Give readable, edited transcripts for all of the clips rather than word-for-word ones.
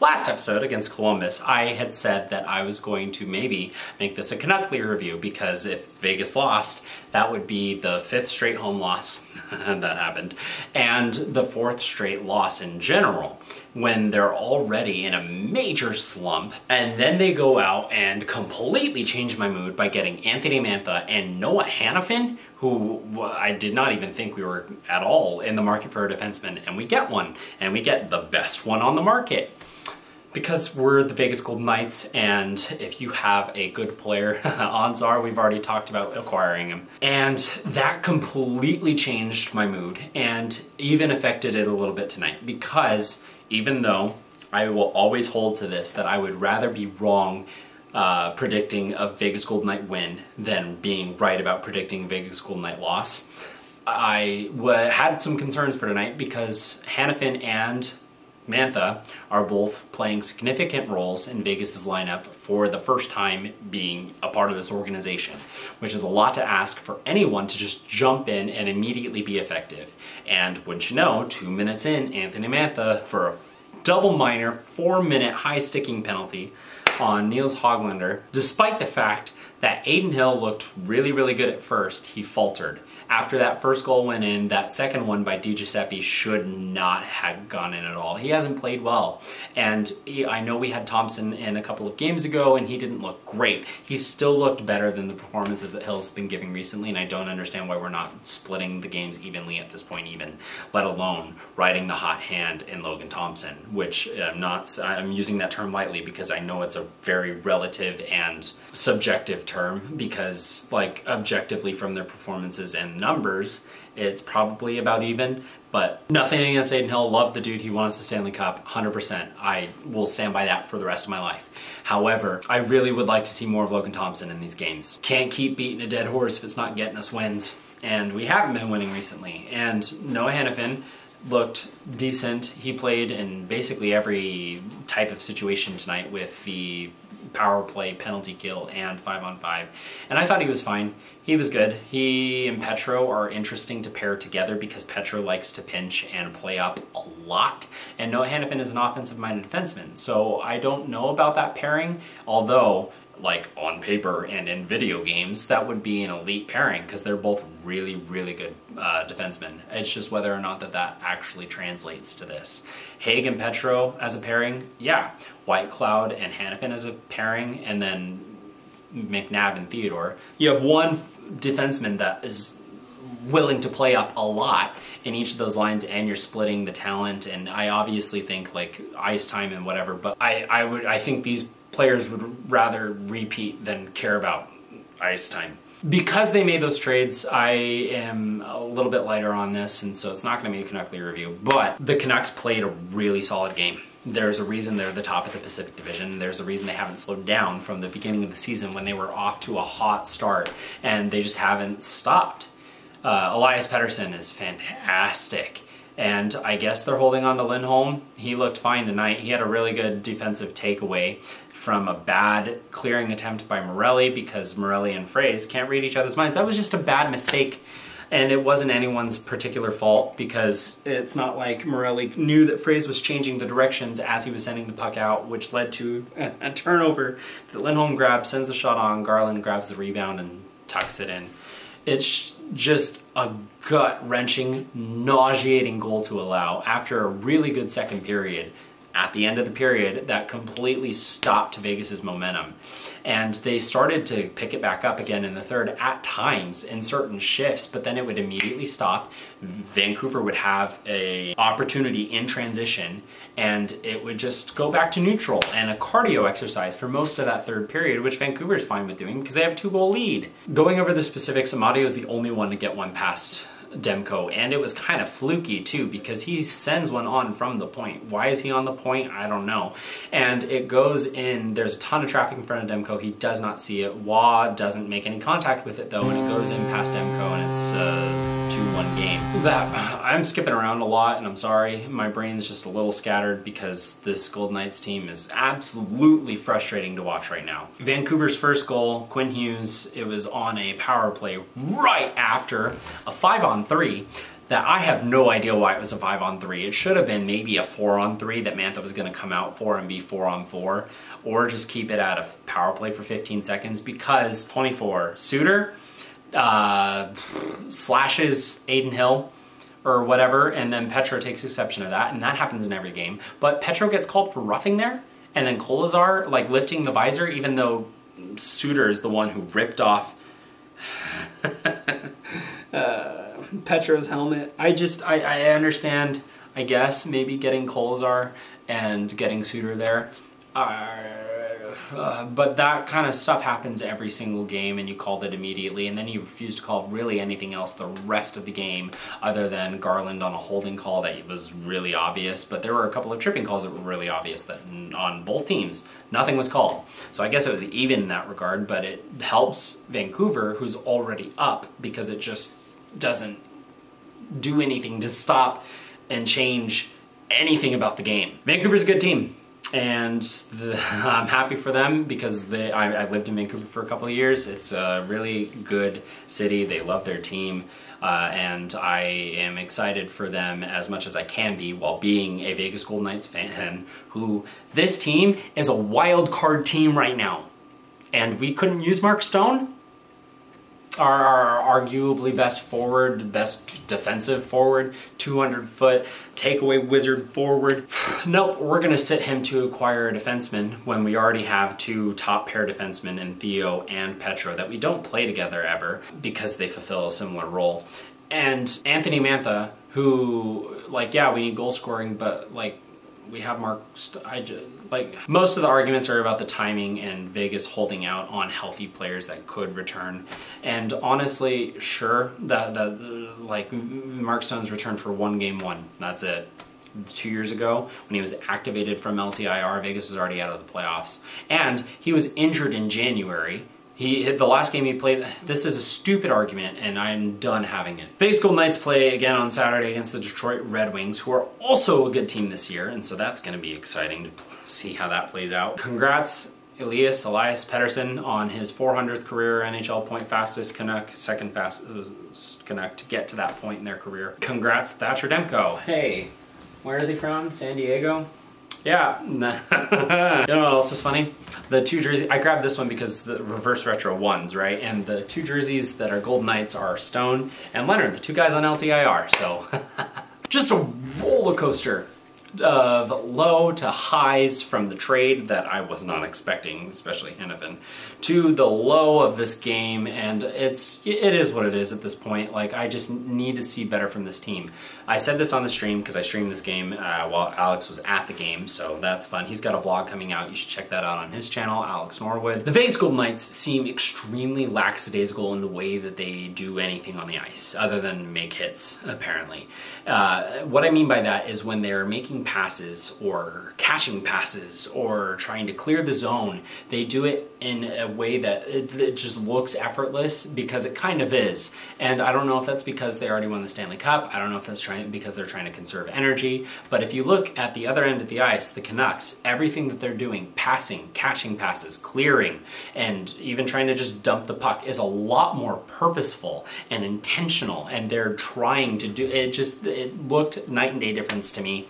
Last episode against Columbus, I had said that I was going to maybe make this a Canuckly review because if Vegas lost, that would be the 5th straight home loss, and that happened, and the 4th straight loss in general, when they're already in a major slump, and then they go out and completely change my mood by getting Anthony Mantha and Noah Hanifin, who I did not even think we were at all in the market for a defenseman, and we get one, and we get the best one on the market. Because we're the Vegas Golden Knights, and if you have a good player, odds are we've already talked about acquiring him. And that completely changed my mood, and even affected it a little bit tonight, because even though I will always hold to this, that I would rather be wrong predicting a Vegas Golden Knight win than being right about predicting Vegas Golden Knight loss, I had some concerns for tonight because Hanifin and Mantha are both playing significant roles in Vegas's lineup for the first time being a part of this organization, which is a lot to ask for anyone to just jump in and immediately be effective. And wouldn't you know, 2 minutes in, Anthony Mantha for a double minor 4-minute high sticking penalty on Niels Höglander, despite the fact that Adin Hill looked really, really good at first, he faltered. After that first goal went in, that second one by Di Giuseppe should not have gone in at all. He hasn't played well. And I know we had Thompson in a couple of games ago and he didn't look great. He still looked better than the performances that Hill's been giving recently, and I don't understand why we're not splitting the games evenly at this point even, let alone riding the hot hand in Logan Thompson, which I'm using that term lightly because I know it's a very relative and subjective term, because like objectively from their performances and numbers, it's probably about even, but nothing against Adin Hill. Love the dude. He won us the Stanley Cup, 100%. I will stand by that for the rest of my life. However, I really would like to see more of Logan Thompson in these games. Can't keep beating a dead horse if it's not getting us wins, and we haven't been winning recently. And Noah Hanifin looked decent. He played in basically every type of situation tonight with the power play, penalty kill, and 5-on-5. And I thought he was fine. He was good. He and Petro are interesting to pair together because Petro likes to pinch and play up a lot. And Noah Hanifin is an offensive-minded defenseman. So I don't know about that pairing, although like on paper and in video games, that would be an elite pairing because they're both really, really good defensemen. It's just whether or not that actually translates to this. Haig and Petro as a pairing, yeah. Whitecloud and Hanifin as a pairing, and then McNabb and Theodore. You have one defenseman that is willing to play up a lot in each of those lines, and you're splitting the talent, and I obviously think like ice time and whatever, but I think these players would rather repeat than care about ice time. Because they made those trades, I am a little bit lighter on this, and so it's not going to be a Canuckly review, but the Canucks played a really solid game. There's a reason they're the top of the Pacific Division. There's a reason they haven't slowed down from the beginning of the season when they were off to a hot start, and they just haven't stopped. Elias Pettersson is fantastic. And I guess they're holding on to Lindholm. He looked fine tonight. He had a really good defensive takeaway from a bad clearing attempt by Morelli, because Morelli and Fraze can't read each other's minds. That was just a bad mistake, and it wasn't anyone's particular fault, because it's not like Morelli knew that Fraze was changing the directions as he was sending the puck out, which led to a turnover that Lindholm grabs, sends a shot on, Garland grabs the rebound and tucks it in. It's just a gut-wrenching, nauseating goal to allow after a really good second period. At the end of the period, that completely stopped Vegas's momentum. And they started to pick it back up again in the third at times in certain shifts, but then it would immediately stop. Vancouver would have an opportunity in transition, and it would just go back to neutral and a cardio exercise for most of that third period, which Vancouver's fine with doing because they have a 2-goal lead. Going over the specifics, Amadio is the only one to get one past Demko, and it was kind of fluky too because he sends one on from the point. Why is he on the point? I don't know. And it goes in, there's a ton of traffic in front of Demko, he does not see it. Waugh doesn't make any contact with it though, and it goes in past Demko, and it's a 2-1 game. I'm skipping around a lot, and I'm sorry, my brain's just a little scattered because this Golden Knights team is absolutely frustrating to watch right now. Vancouver's first goal, Quinn Hughes, it was on a power play right after a 5-on-3 that I have no idea why it was a 5-on-3. It should have been maybe a 4-on-3 that Mantha was going to come out for and be 4-on-4, or just keep it at a power play for 15 seconds, because 24, Suter slashes Aiden Hill or whatever, and then Petro takes exception of that, and that happens in every game. But Petro gets called for roughing there, and then Kolazar like lifting the visor, even though Suter is the one who ripped off Petro's helmet. I understand, I guess, maybe getting Kolazar and getting Suter there. But that kind of stuff happens every single game, and you called it immediately, and then you refused to call really anything else the rest of the game other than Garland on a holding call that was really obvious. But there were a couple of tripping calls that were really obvious that on both teams nothing was called. So I guess it was even in that regard, but it helps Vancouver, who's already up, because it just doesn't do anything to stop and change anything about the game. Vancouver's a good team. And I'm happy for them, because I lived in Vancouver for a couple of years. It's a really good city. They love their team. And I am excited for them as much as I can be while being a Vegas Golden Knights fan, who this team is a wild card team right now. And we couldn't use Mark Stone, our arguably best forward, best defensive forward, 200-foot takeaway wizard forward. Nope, we're gonna sit him to acquire a defenseman when we already have two top pair defensemen in Theo and Petro that we don't play together ever, because they fulfill a similar role. And Anthony Mantha, who, like, yeah, we need goal scoring, but like, we have most of the arguments are about the timing and Vegas holding out on healthy players that could return. And honestly, sure, like Mark Stone's returned for one game one. That's it. 2 years ago, when he was activated from LTIR, Vegas was already out of the playoffs. And he was injured in January. He hit the last game he played. This is a stupid argument, and I'm done having it. Vegas Golden Knights play again on Saturday against the Detroit Red Wings, who are also a good team this year, and so that's going to be exciting to see how that plays out. Congrats, Elias Pettersson, on his 400th career NHL point, fastest Canuck, second fastest Canuck to get to that point in their career. Congrats, Thatcher Demko. Hey, where is he from? San Diego? Yeah. You know what else is funny? The two jerseys, I grabbed this one because the reverse retro ones, right? And the two jerseys that are Golden Knights are Stone and Leonard, the two guys on LTIR. So just a roller coaster of low to highs from the trade that I was not expecting, especially Hennepin, to the low of this game, and it is what it is at this point. Like, I just need to see better from this team. I said this on the stream because I streamed this game while Alex was at the game, so that's fun. He's got a vlog coming out. You should check that out on his channel, Alex Norwood. The Vegas Golden Knights seem extremely lackadaisical in the way that they do anything on the ice, other than make hits, apparently. What I mean by that is when they're making passes or catching passes or trying to clear the zone, they do it in a way that it just looks effortless, because it kind of is. And I don't know if that's because they already won the Stanley Cup. I don't know if that's because they're trying to conserve energy. But if you look at the other end of the ice, the Canucks, everything that they're doing, passing, catching passes, clearing, and even trying to just dump the puck, is a lot more purposeful and intentional. And they're trying to do it. It looked night and day difference to me.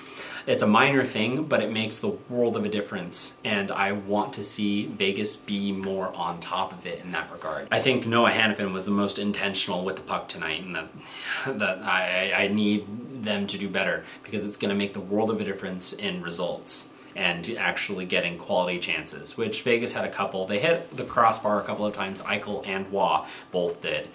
It's a minor thing, but it makes the world of a difference, and I want to see Vegas be more on top of it in that regard. I think Noah Hannafin was the most intentional with the puck tonight, and that I need them to do better, because it's going to make the world of a difference in results and actually getting quality chances, which Vegas had a couple. They hit the crossbar a couple of times. Eichel and Waugh both did.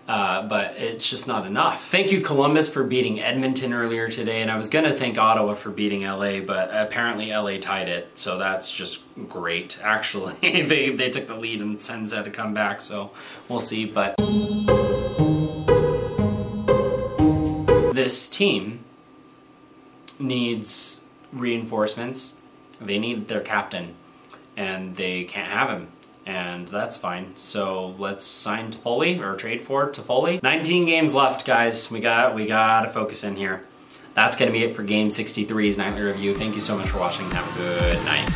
But it's just not enough. Thank you, Columbus, for beating Edmonton earlier today, and I was gonna thank Ottawa for beating LA, but apparently LA tied it, so that's just great. Actually, they took the lead and Sens had to come back, so we'll see. But this team needs reinforcements. They need their captain, and they can't have him. And that's fine. So let's sign Toffoli, or trade for Toffoli. 19 games left, guys. We gotta focus in here. That's gonna be it for Game 63's Nightly Review. Thank you so much for watching. Have a good night.